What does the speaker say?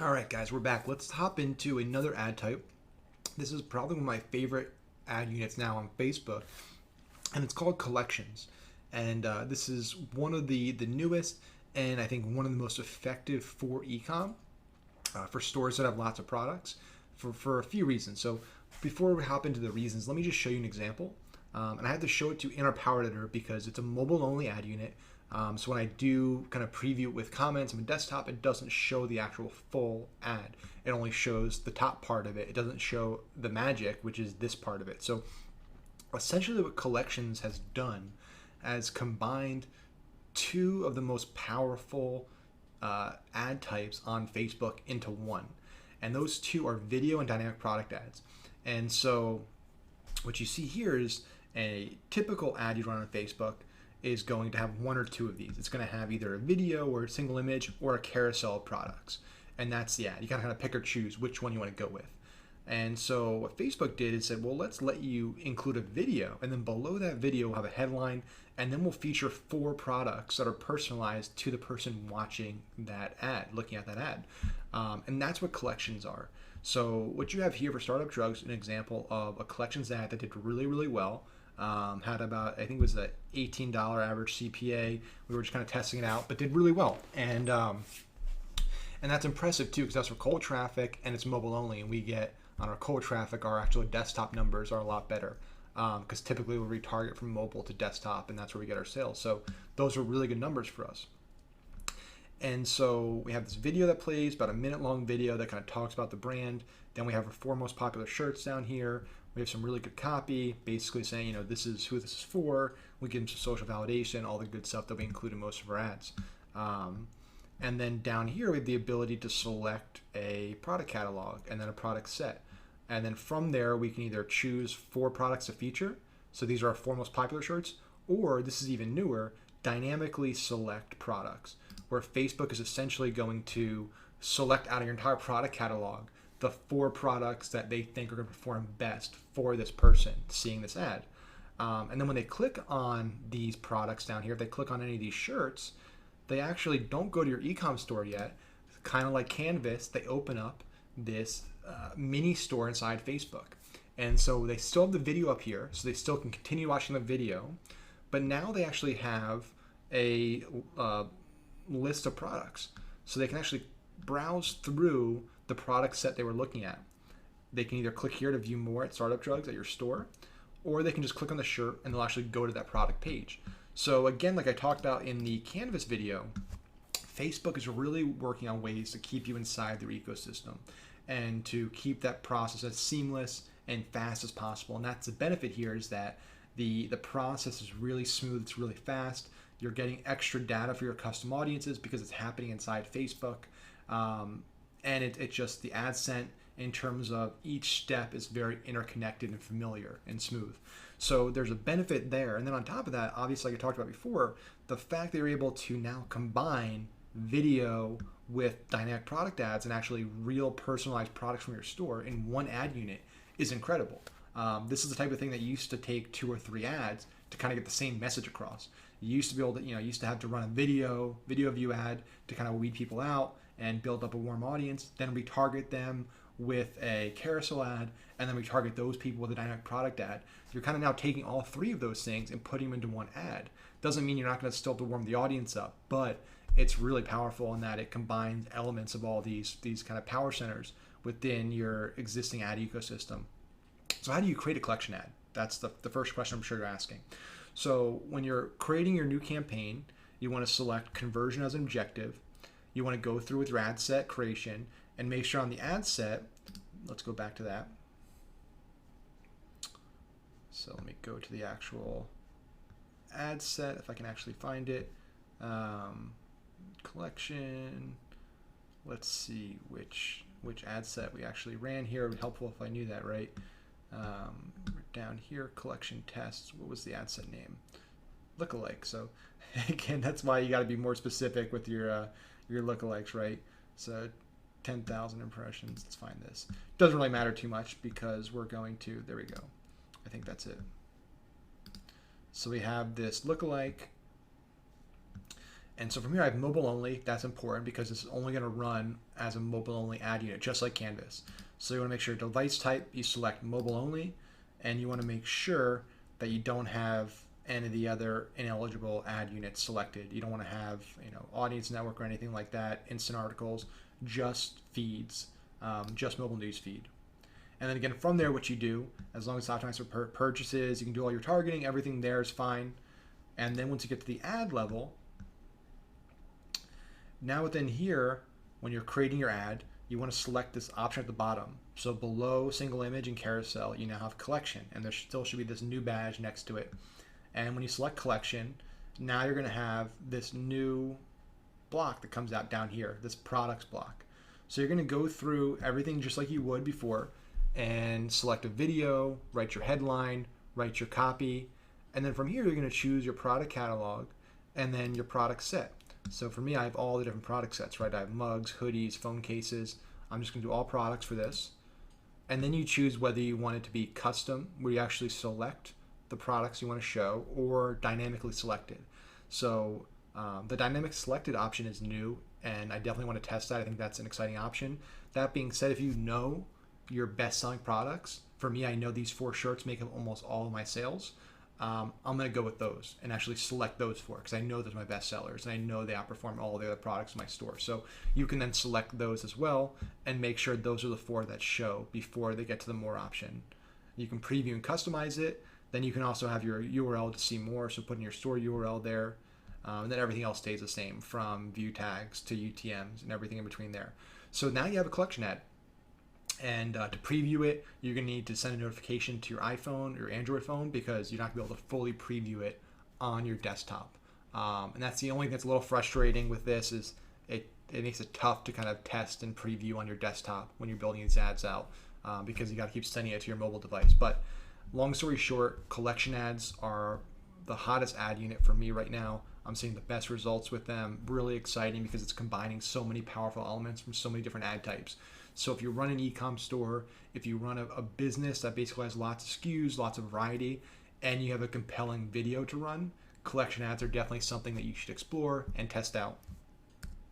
All right, guys, we're back. Let's hop into another ad type. This is probably one of my favorite ad units now on Facebook, and it's called Collections. And this is one of the newest, and I think one of the most effective for ecom, for stores that have lots of products, for a few reasons. So before we hop into the reasons, let me just show you an example. And I had to show it to you in our Power Editor because it's a mobile-only ad unit. So when I do kind of preview it with comments on the desktop, it doesn't show the actual full ad. It only shows the top part of it. It doesn't show the magic, which is this part of it. So essentially what Collections has done has combined two of the most powerful ad types on Facebook into one. And those two are video and dynamic product ads. And so what you see here is a typical ad you run on Facebook is going to have one or two of these. It's going to have either a video or a single image or a carousel of products. And that's the ad. You got to kind of pick or choose which one you want to go with. And so what Facebook did is said, well, let's let you include a video. And then below that video, we'll have a headline. And then we'll feature 4 products that are personalized to the person watching that ad, looking at that ad. And that's what collections are. So what you have here for Startup Drugs, an example of a collections ad that did really, really well. Had about, I think it was an $18 average CPA. We were just kind of testing it out, but did really well. And that's impressive too, because that's for cold traffic and it's mobile only. And we get on our cold traffic, our actual desktop numbers are a lot better, because typically we retarget from mobile to desktop, and that's where we get our sales. So those are really good numbers for us. And so we have this video that plays, about a minute long video that kind of talks about the brand. Then we have our 4 most popular shirts down here. We have some really good copy, basically saying, this is who this is for. We give them some social validation, all the good stuff that we include in most of our ads. And then down here, we have the ability to select a product catalog and then a product set. And then from there, we can either choose 4 products to feature. So these are our 4 most popular shirts, or this is even newer, dynamically select products, where Facebook is essentially going to select out of your entire product catalog the 4 products that they think are going to perform best for this person seeing this ad. And then when they click on these products down here, if they click on any of these shirts, they actually don't go to your e-com store yet. Kind of like Canvas, they open up this mini store inside Facebook. And so they still have the video up here, so they still can continue watching the video, but now they actually have a list of products. So they can actually browse through the product set they were looking at. They can either click here to view more at Startup Drugs at your store, or they can just click on the shirt and they'll actually go to that product page. So again, like I talked about in the Canvas video, Facebook is really working on ways to keep you inside their ecosystem and to keep that process as seamless and fast as possible. And that's the benefit here, is that the process is really smooth, it's really fast. You're getting extra data for your custom audiences because it's happening inside Facebook. And it's just the ad sent in terms of each step is very interconnected and familiar and smooth. So there's a benefit there. And then on top of that, obviously, like I talked about before, the fact that you're able to now combine video with dynamic product ads and actually real personalized products from your store in one ad unit is incredible. This is the type of thing that used to take 2 or 3 ads to kind of get the same message across. You used to be able to, used to have to run a video view ad to kind of weed people out and build up a warm audience, then retarget them with a carousel ad, and then retarget those people with a dynamic product ad. You're kind of now taking all 3 of those things and putting them into one ad. Doesn't mean you're not going to still have to warm the audience up, but it's really powerful in that it combines elements of all these kind of power centers within your existing ad ecosystem. So how do you create a collection ad? That's the first question I'm sure you're asking. So when you're creating your new campaign, you want to select conversion as an objective. You want to go through with your ad set creation and make sure on the ad set, let's go back to that. So let me go to the actual ad set, if I can actually find it. Collection, let's see which ad set we actually ran here. It would be helpful if I knew that, right? Down here, collection tests, what was the ad set name? Lookalike. So again, that's why you got to be more specific with your lookalikes, right? So 10,000 impressions, let's find this. Doesn't really matter too much because we're going to, there we go. I think that's it. So we have this lookalike, And so from here I have mobile only. That's important because it's only going to run as a mobile only ad unit, just like Canvas. So you want to make sure device type, you select mobile only, and you want to make sure that you don't have any of the other ineligible ad units selected. You don't want to have, audience network or anything like that, instant articles, just feeds, just mobile news feed. And then again, from there, what you do, as long as it's optimized for purchases, you can do all your targeting, everything there is fine. And then once you get to the ad level, now within here, when you're creating your ad, you want to select this option at the bottom. So below single image and carousel, you now have collection, and there still should be this new badge next to it. And when you select collection, now you're going to have this new block that comes out down here, this products block. So you're going to go through everything just like you would before and select a video, write your headline, write your copy, and then from here you're going to choose your product catalog and then your product set. So for me, I have all the different product sets, right? I have mugs, hoodies, phone cases. I'm just going to do all products for this. And then you choose whether you want it to be custom, where you actually select the products you want to show, or dynamically selected. So the dynamic selected option is new, and I definitely want to test that. I think that's an exciting option. That being said, if you know your best-selling products, for me, I know these 4 shirts make up almost all of my sales. I'm going to go with those and actually select those 4 because I know those are my best sellers and I know they outperform all the other products in my store. So you can then select those as well and make sure those are the 4 that show before they get to the more option. You can preview and customize it. Then you can also have your URL to see more. So put in your store URL there. And then everything else stays the same, from view tags to UTMs and everything in between there. So now you have a collection ad. And to preview it, you're going to need to send a notification to your iPhone or Android phone because you're not going to be able to fully preview it on your desktop. And that's the only thing that's a little frustrating with this is it makes it tough to kind of test and preview on your desktop when you're building these ads out because you got to keep sending it to your mobile device. But long story short, collection ads are the hottest ad unit for me right now. I'm seeing the best results with them. Really exciting because it's combining so many powerful elements from so many different ad types. So if you run an e-com store, if you run a business that basically has lots of SKUs, lots of variety, and you have a compelling video to run, collection ads are definitely something that you should explore and test out.